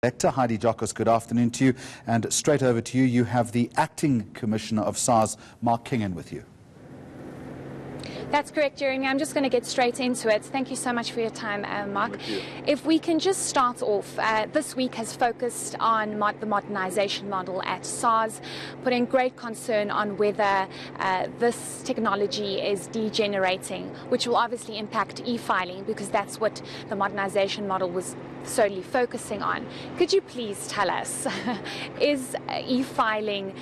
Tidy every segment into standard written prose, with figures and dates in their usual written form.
Heidi Giokos, good afternoon to you. And straight over to you, you have the Acting Commissioner of SARS, Moyane, with you. That's correct, Jeremy. I'm just going to get straight into it. Thank you so much for your time, Mark. If we can just start off, this week has focused on the modernisation model at SARS, putting great concern on whether this technology is degenerating, which will obviously impact e-filing because that's what the modernisation model was solely focusing on. Could you please tell us, is e-filing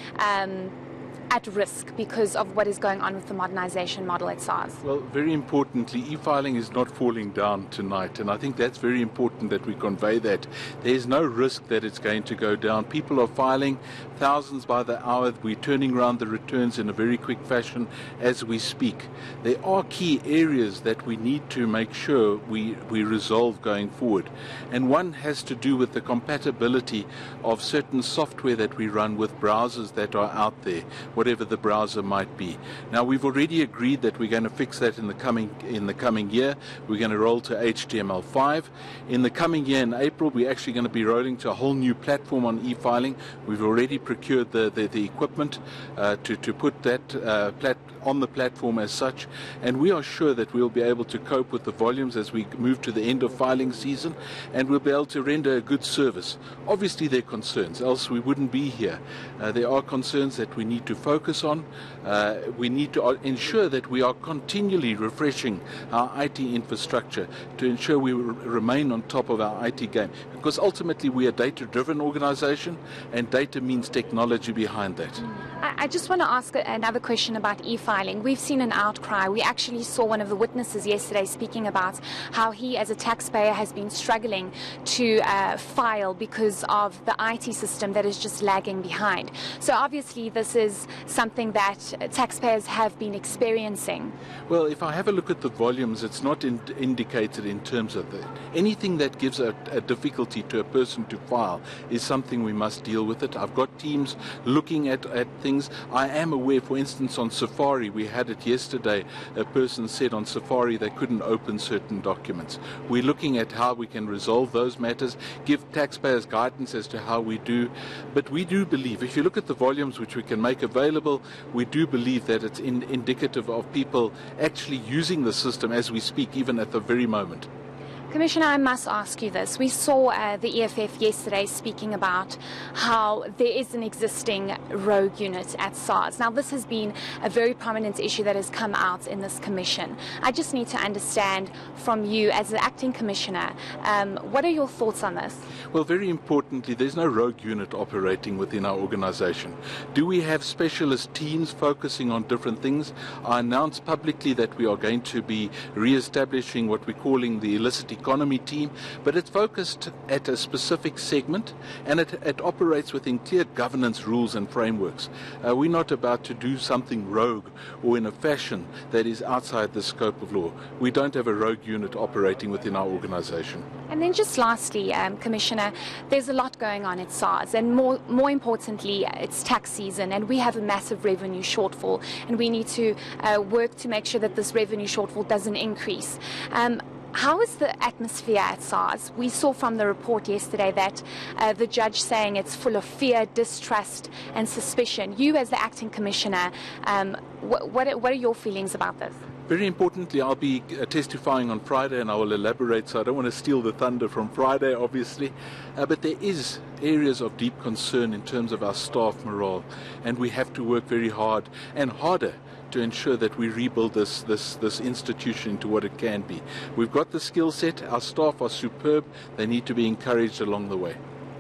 at risk because of what is going on with the modernisation model at SARS? Well, very importantly, e-filing is not falling down tonight, and I think that's very important that we convey that. There is no risk that it's going to go down. People are filing thousands by the hour. We're turning around the returns in a very quick fashion as we speak. There are key areas that we need to make sure we resolve going forward, and one has to do with the compatibility of certain software that we run with browsers that are out there, whatever the browser might be. Now, we've already agreed that we're going to fix that in the coming year. We're going to roll to HTML5. In the coming year, in April, we're actually going to be rolling to a whole new platform on e-filing. We've already procured the equipment to put that on the platform as such, and we are sure that we'll be able to cope with the volumes as we move to the end of filing season, and we'll be able to render a good service. Obviously, there are concerns, else we wouldn't be here. There are concerns that we need to focus on. We need to ensure that we are continually refreshing our IT infrastructure to ensure we remain on top of our IT game, because ultimately we are a data-driven organization, and data means technology behind that. I just want to ask another question about e-filing. We've seen an outcry. We actually saw one of the witnesses yesterday speaking about how he, as a taxpayer, has been struggling to file because of the IT system that is just lagging behind. So obviously this is something that taxpayers have been experiencing. Well, if I have a look at the volumes, it's not indicated in terms of that. Anything that gives a difficulty to a person to file is something we must deal with it. I've got teams looking at things. I am aware, for instance, on Safari, we had it yesterday, a person said on Safari they couldn't open certain documents. We're looking at how we can resolve those matters, give taxpayers guidance as to how we do. But we do believe, if you look at the volumes which we can make available, we do believe that it's indicative of people actually using the system as we speak, even at the very moment. Commissioner, I must ask you this. We saw the EFF yesterday speaking about how there is an existing rogue unit at SARS. Now, this has been a very prominent issue that has come out in this commission. I just need to understand from you as the acting commissioner, what are your thoughts on this? Well, very importantly, there's no rogue unit operating within our organization. Do we have specialist teams focusing on different things? I announced publicly that we are going to be re-establishing what we're calling the illicit economy team, but it's focused at a specific segment, and it operates within clear governance rules and frameworks. We're not about to do something rogue or in a fashion that is outside the scope of law. We don't have a rogue unit operating within our organization. And then just lastly, Commissioner, there's a lot going on at SARS, and more importantly, it's tax season, and we have a massive revenue shortfall, and we need to work to make sure that this revenue shortfall doesn't increase. How is the atmosphere at SARS? We saw from the report yesterday that the judge saying it's full of fear, distrust and suspicion. You as the acting commissioner, what are your feelings about this? Very importantly, I'll be testifying on Friday, and I will elaborate, so I don't want to steal the thunder from Friday, obviously. But there is areas of deep concern in terms of our staff morale, and we have to work very hard and harder to ensure that we rebuild this institution into what it can be. We've got the skill set. Our staff are superb. They need to be encouraged along the way.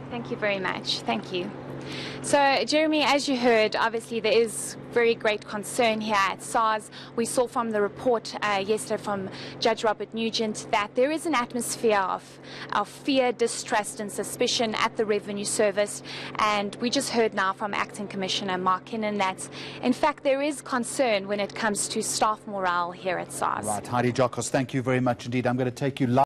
Thank you very much. Thank you. So, Jeremy, as you heard, obviously there is very great concern here at SARS. We saw from the report yesterday from Judge Robert Nugent that there is an atmosphere of fear, distrust and suspicion at the Revenue Service. And we just heard now from Acting Commissioner Moyane that, in fact, there is concern when it comes to staff morale here at SARS. Right, Heidi Giokos, thank you very much indeed. I'm going to take you live.